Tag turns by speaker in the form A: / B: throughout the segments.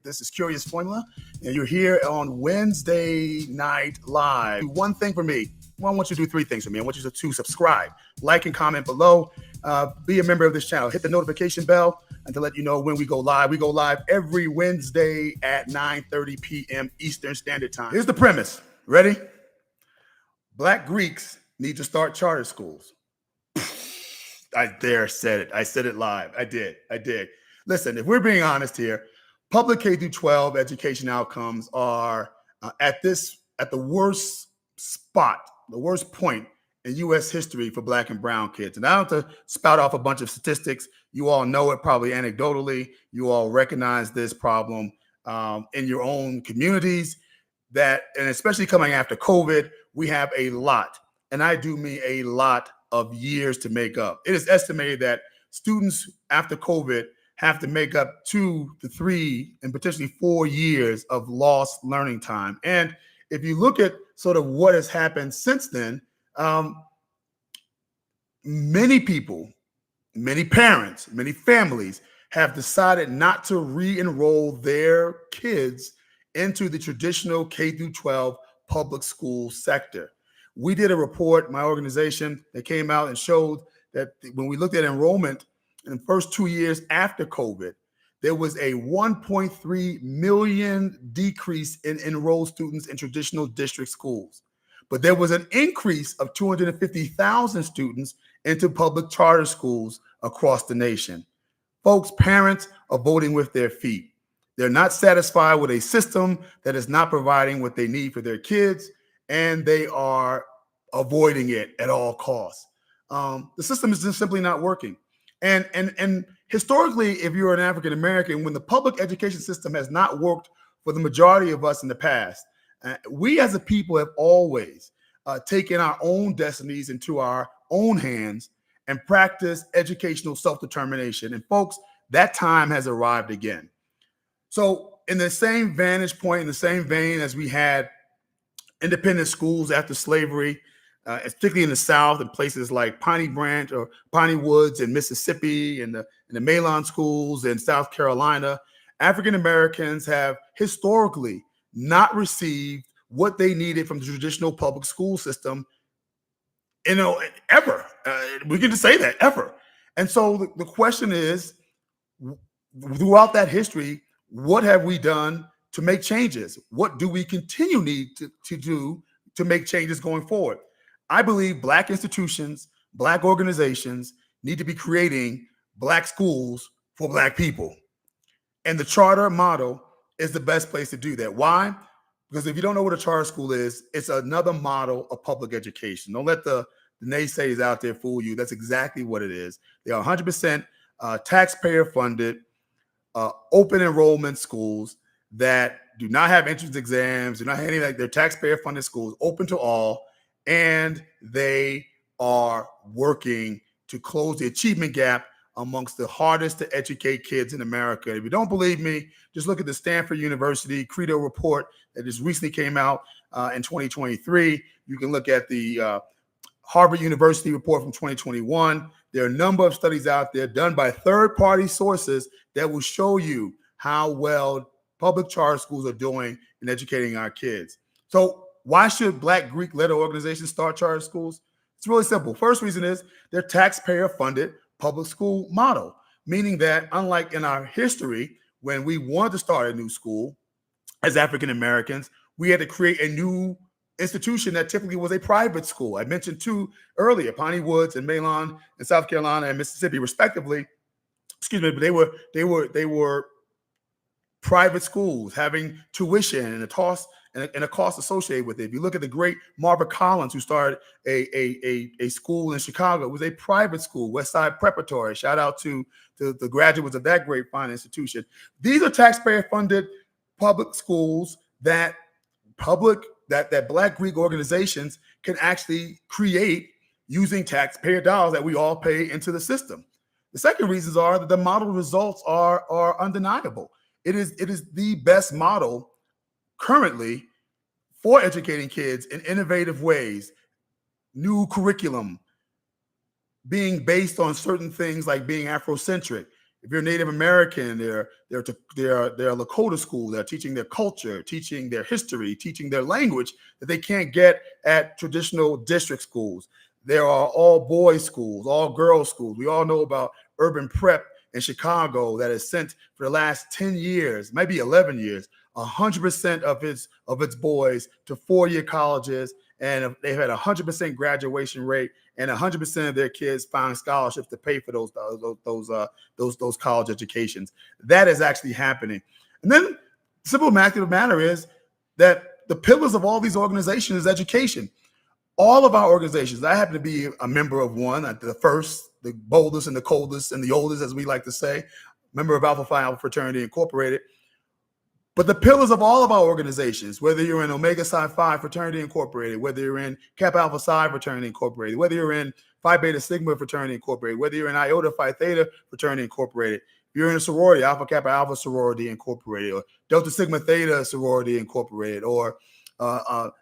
A: This is Curious Formula, and you're here on Wednesday Night Live. One thing for me. Well, I want you to do three things for me. I want you to subscribe, like, and comment below. Be a member of this channel. Hit the notification bell and to let you know when we go live. We go live every Wednesday at 9:30 p.m. Eastern Standard Time. Here's the premise. Ready? Black Greeks need to start charter schools. I said it. I said it live. I did. Listen, if we're being honest here, public K through 12 education outcomes are at the worst spot, the worst point in U.S. history for Black and brown kids. And I don't have to spout off a bunch of statistics. You all know it probably anecdotally. You all recognize this problem in your own communities. And especially coming after COVID, we have a lot, and I do mean a lot of years to make up. It is estimated that students after COVID have to make up 2 to 3 and potentially 4 years of lost learning time. And if you look at sort of what has happened since then, many people, many parents, many families have decided not to re-enroll their kids into the traditional K through 12 public school sector. We did a report, my organization, that came out and showed that when we looked at enrollment in the first 2 years after COVID, there was a 1.3 million decrease in enrolled students in traditional district schools. But there was an increase of 250,000 students into public charter schools across the nation. Folks, parents are voting with their feet. They're not satisfied with a system that is not providing what they need for their kids, and they are avoiding it at all costs. The system is just simply not working. And historically, if you're an African American, when the public education system has not worked for the majority of us in the past, we as a people have always taken our own destinies into our own hands and practiced educational self-determination. And folks, that time has arrived again. So in the same vantage point, in the same vein as we had independent schools after slavery, particularly in the South, in places like Piney Branch or Piney Woods in Mississippi, and the Malon schools in South Carolina, African Americans have historically not received what they needed from the traditional public school system, ever. We can just say that, ever. And so the question is, throughout that history, what have we done to make changes? What do we need to do to make changes going forward? I believe Black institutions, Black organizations need to be creating Black schools for Black people. And the charter model is the best place to do that. Why? Because if you don't know what a charter school is, it's another model of public education. Don't let the naysayers out there fool you. That's exactly what it is. They are 100% taxpayer funded, open enrollment schools that do not have entrance exams, do not have any, like, they're taxpayer funded schools, open to all, and they are working to close the achievement gap amongst the hardest to educate kids in America. If you don't believe me, just look at the Stanford University Credo report that just recently came out in 2023. You can look at the Harvard University report from 2021. There are a number of studies out there done by third-party sources that will show you how well public charter schools are doing in educating our kids. So why should Black Greek-led organizations start charter schools? It's really simple. First reason is they're taxpayer-funded public school model, meaning that unlike in our history, when we wanted to start a new school as African Americans, we had to create a new institution that typically was a private school. I mentioned 2 earlier, Piney Woods and Malon in South Carolina and Mississippi, respectively. Excuse me, but they were private schools having tuition and a cost associated with it. If you look at the great Marva Collins, who started a school in Chicago, it was a private school, Westside Preparatory. Shout out to the graduates of that great fine institution. These are taxpayer-funded public schools that Black Greek organizations can actually create using taxpayer dollars that we all pay into the system. The second reasons are that the model results are undeniable. It is the best model currently for educating kids in innovative ways, new curriculum being based on certain things like being Afrocentric, If you're Native American, there are Lakota schools that are teaching their culture, teaching their history, teaching their language that they can't get at traditional district schools. There are all boys schools, all girls schools. We all know about urban prep in Chicago that has sent for the last 10 years, maybe 11 years, 100% of its boys to 4-year colleges, and they've had 100% graduation rate, and 100% of their kids find scholarships to pay for those college educations. That is actually happening. And then the simple fact of the matter is that the pillars of all these organizations is education. All of our organizations, I happen to be a member of one, the first, the boldest and the coldest and the oldest, as we like to say, member of Alpha Phi Alpha Fraternity Incorporated. But the pillars of all of our organizations, whether you're in Omega Psi Phi Fraternity Incorporated, whether you're in Kappa Alpha Psi Fraternity Incorporated, whether you're in Phi Beta Sigma Fraternity Incorporated, whether you're in Iota Phi Theta Fraternity Incorporated, if you're in a sorority, Alpha Kappa Alpha Sorority Incorporated, or Delta Sigma Theta Sorority Incorporated, or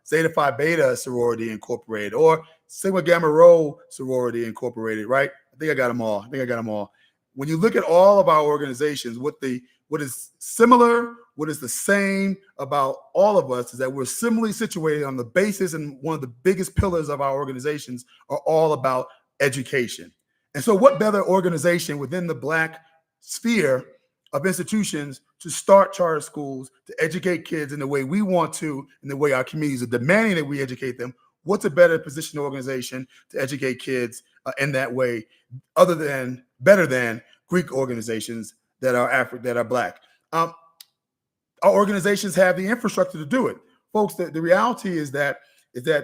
A: Zeta Phi Beta Sorority Incorporated, or Sigma Gamma Rho Sorority Incorporated, right? I think I got them all. When you look at all of our organizations, what is similar, what is the same about all of us is that we're similarly situated on the basis, and one of the biggest pillars of our organizations are all about education. And so what better organization within the Black sphere of institutions to start charter schools, to educate kids in the way we want to, in the way our communities are demanding that we educate them? What's a better positioned organization to educate kids in that way, better than Greek organizations that are Black? Our organizations have the infrastructure to do it, folks. The reality is that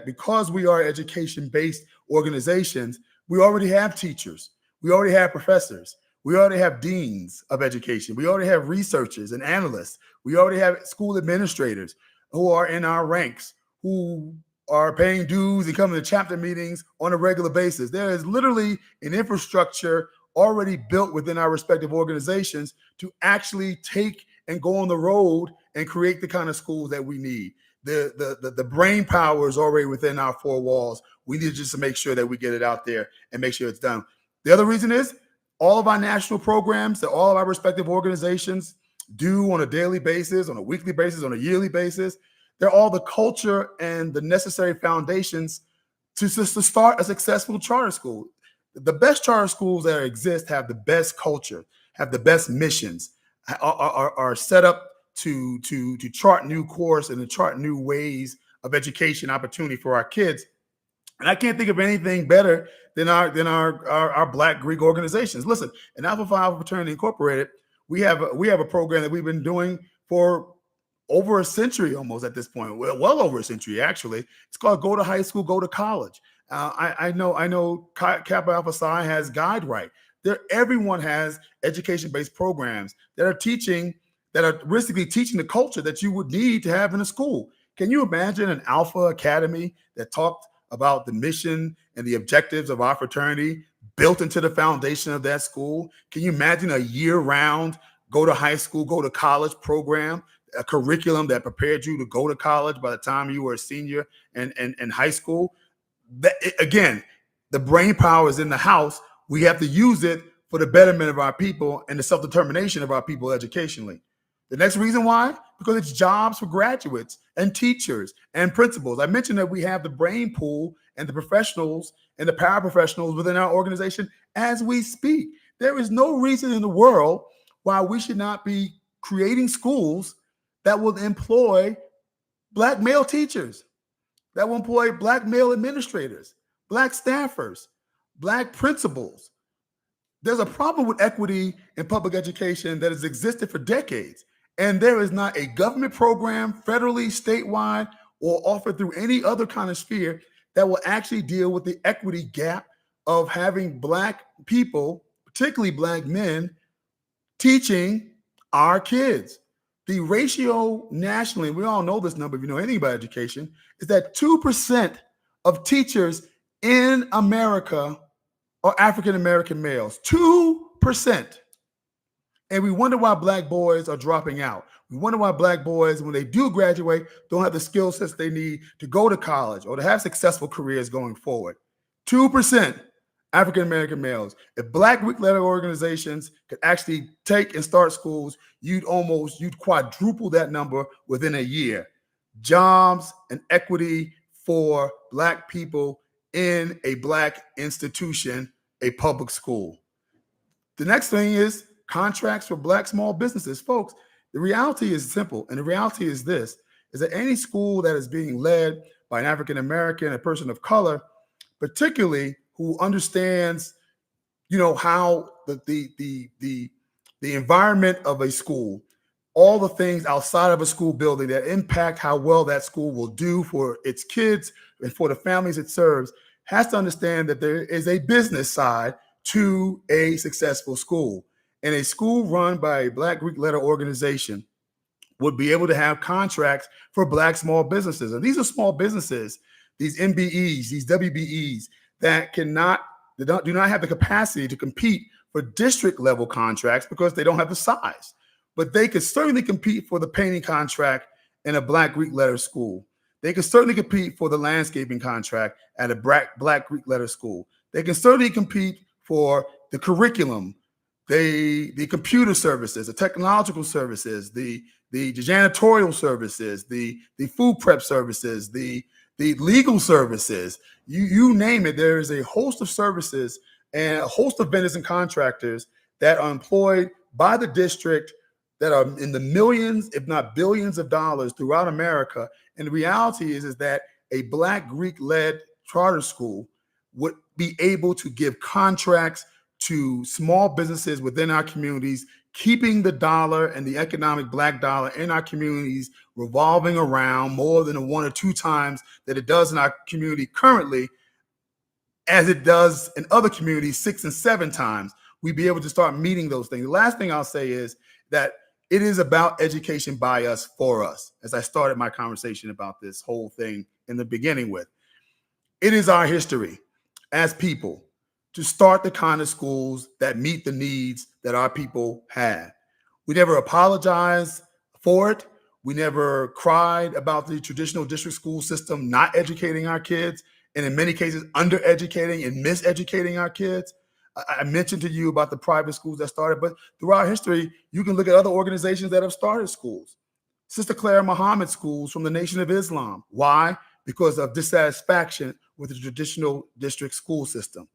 A: because we are education-based organizations, we already have teachers, we already have professors, we already have deans of education, we already have researchers and analysts, we already have school administrators who are in our ranks, who are paying dues and coming to chapter meetings on a regular basis. There is literally an infrastructure already built within our respective organizations to actually take and go on the road and create the kind of schools that we need. The brain power is already within our four walls. We need just to make sure that we get it out there and make sure it's done. The other reason is all of our national programs that all of our respective organizations do on a daily basis, on a weekly basis, on a yearly basis, they're all the culture and the necessary foundations to start a successful charter school. The best charter schools that exist have the best culture, have the best missions, are set up to chart new course and to chart new ways of education opportunity for our kids. And I can't think of anything better than our Black Greek organizations. Listen, in Alpha Phi Alpha Fraternity Incorporated, we have a program that we've been doing for over a century almost at this point. Well over a century, actually. It's called Go to High School, Go to College. I know Kappa Alpha Psi has Guide Right. Everyone has education-based programs that are basically teaching the culture that you would need to have in a school. Can you imagine an Alpha Academy that talked about the mission and the objectives of our fraternity built into the foundation of that school? Can you imagine a year-round go to high school, go to college program, a curriculum that prepared you to go to college by the time you were a senior in high school? Again, the brain power is in the house. We have to use it for the betterment of our people and the self-determination of our people educationally. The next reason why? Because it's jobs for graduates and teachers and principals. I mentioned that we have the brain pool and the professionals and the paraprofessionals within our organization as we speak. There is no reason in the world why we should not be creating schools that will employ Black male teachers, that will employ Black male administrators, Black staffers, Black principals. There's a problem with equity in public education that has existed for decades. And there is not a government program, federally, statewide, or offered through any other kind of sphere that will actually deal with the equity gap of having Black people, particularly Black men, teaching our kids. The ratio nationally, we all know this number if you know anything about education, is that 2% of teachers in America are African-American males. 2%. And we wonder why Black boys are dropping out. We wonder why Black boys, when they do graduate, don't have the skill sets they need to go to college or to have successful careers going forward. 2% African-American males. If Black Greek-led organizations could actually take and start schools, you'd quadruple that number within a year. Jobs and equity for Black people in a Black institution, a public school. The next thing is contracts for Black small businesses. Folks, the reality is simple. And the reality is this, is that any school that is being led by an African-American, a person of color, particularly who understands, how the environment of a school, all the things outside of a school building that impact how well that school will do for its kids and for the families it serves, has to understand that there is a business side to a successful school. And a school run by a Black Greek-led organization would be able to have contracts for Black small businesses. And these are small businesses, these MBEs, these WBEs, that do not have the capacity to compete for district level contracts because they don't have the size. But they could certainly compete for the painting contract in a Black Greek-led school. They can certainly compete for the landscaping contract at a Black Greek-led school. They can certainly compete for the curriculum, the computer services, the technological services, the janitorial services, the food prep services, the legal services. You name it. There is a host of services and a host of vendors and contractors that are employed by the district that are in the millions, if not billions of dollars throughout America. And the reality is that a Black Greek-led charter school would be able to give contracts to small businesses within our communities, keeping the dollar and the economic Black dollar in our communities revolving around more than 1 or 2 times that it does in our community currently, as it does in other communities 6 and 7 times. We'd be able to start meeting those things. The last thing I'll say is that it is about education by us, for us, as I started my conversation about this whole thing in the beginning with. It is our history as people to start the kind of schools that meet the needs that our people have. We never apologized for it. We never cried about the traditional district school system not educating our kids, and in many cases, undereducating and miseducating our kids. I mentioned to you about the private schools that started, but throughout history, you can look at other organizations that have started schools. Sister Clara Muhammad schools from the Nation of Islam. Why? Because of dissatisfaction with the traditional district school system.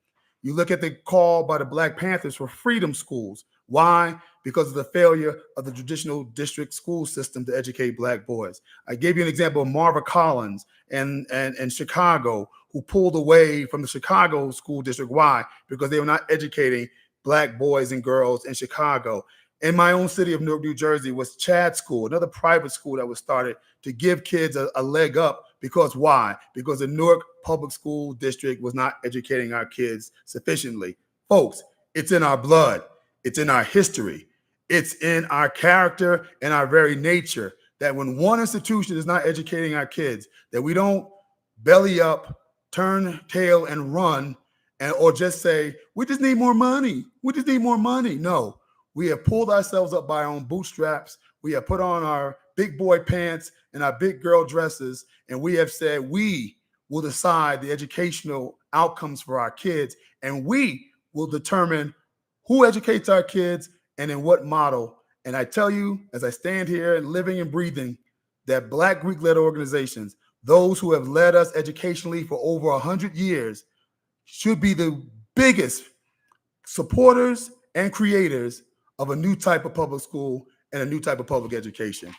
A: You look at the call by the Black Panthers for freedom schools. Why? Because of the failure of the traditional district school system to educate Black boys. I gave you an example of Marva Collins and Chicago, who pulled away from the Chicago school district. Why? Because they were not educating Black boys and girls in Chicago. In my own city of Newark, New Jersey, was Chad School, another private school that was started to give kids a leg up. Because why? Because the Newark Public School District was not educating our kids sufficiently. Folks, it's in our blood. It's in our history. It's in our character and our very nature that when one institution is not educating our kids, that we don't belly up, turn tail, and run, or just say, we just need more money. We just need more money. No, we have pulled ourselves up by our own bootstraps. We have put on our big boy pants and our big girl dresses, and we have said we will decide the educational outcomes for our kids, and we will determine who educates our kids and in what model. And I tell you, as I stand here and living and breathing, that Black Greek-led organizations, those who have led us educationally for over 100 years, should be the biggest supporters and creators of a new type of public school and a new type of public education.